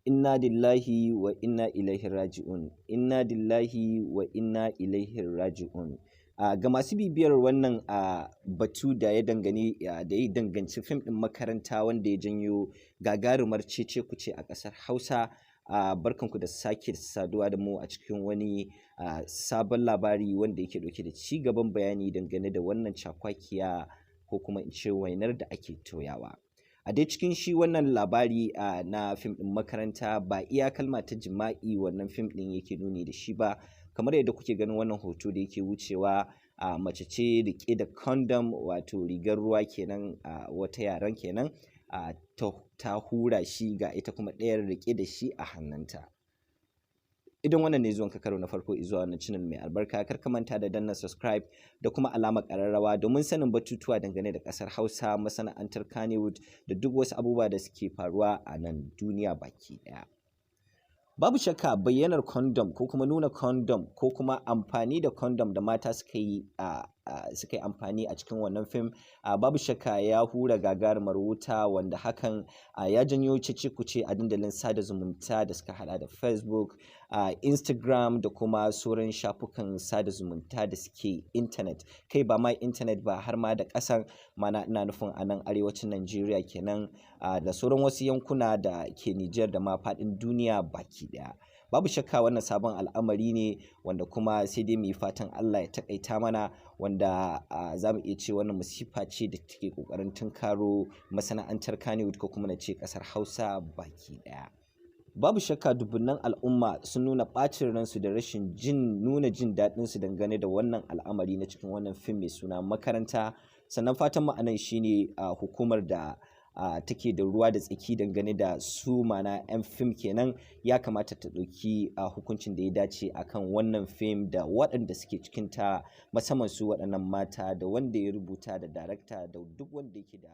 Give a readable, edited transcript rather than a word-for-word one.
Inna lillahi wa inna ilaihi raji'un. Inna lillahi wa inna ilaihi raji'un. Ga masu bibiyar wannan batu da ya danganci fim ɗin makaranta wanda ya janyo gagarumar cece-kuce a ƙasar Hausa. Barkanku da sake saduwa da mu a cikin wani sabon labari wanda yake ɗauke da ci gaban bayani dangane da wannan cakwakiya ko kuma in ce wainar da ake toyawa. A dai cikin shi wannan labari na fim ɗin makaranta ba iya kalma ta jima'i wannan fim ɗin yake nuni da shi ba, kamar yadda kuke ganin wannan hoto da yake wucewa mace ce riƙe da condom wato rigar ruwa kenan wata yaren kenan ta hura shi ga ita kuma ɗayar riƙe da shi a hannunta. Idan wannan ne zuwan ka karo na farko zuwa wannan channel mai albarka, kar ka manta da danna subscribe da kuma alamar ƙararrawa domin sanin batutuwa dangane da ƙasar Hausa, masana'antar Kannywood da duk wasu abubuwa da suke faruwa a nan duniya baki ɗaya. Babu shakka bayyanar condom ko kuma nuna condom ko kuma amfani da condom da mata suka yi amfani a cikin wannan fim babu shakka ya hura gagarumar wuta wanda hakan ya janyo cece-kuce a dandalin sada zumunta da suka hada da Facebook, Instagram da kuma sauran shafukan sada zumunta da suke intanet. Kai ba ma intanet ba har ma da ƙasar mana ina nufin a nan arewacin Najeriya kenan da sauran wasu yankuna da ke Nijar da ma faɗin duniya baki ɗaya. Babu shakka wannan sabon al'amari ne wanda kuma sai dai mu yi fatan Allah ya taƙaita mana, wanda za mu iya ce wannan musifa ce da take ƙoƙarin tunkaro masana'antar Kannywood ko kuma na ce ƙasar Hausa baki ɗaya. Babu shakka dubunnan al'umma sun nuna ɓacin ransu da rashin nuna jin daɗinsu dangane da wannan al'amari na cikin wannan fim mai suna Makaranta. Sannan fatan mu anan shine hukumar da take da ruwa da tsaki dangane da su mana 'yan fim kenan ya kamata ta ɗauki hukuncin da ya dace akan wannan fim da waɗanda suke cikinta, musamman su waɗannan mata da wanda ya rubuta da darakta da duk wanda yake da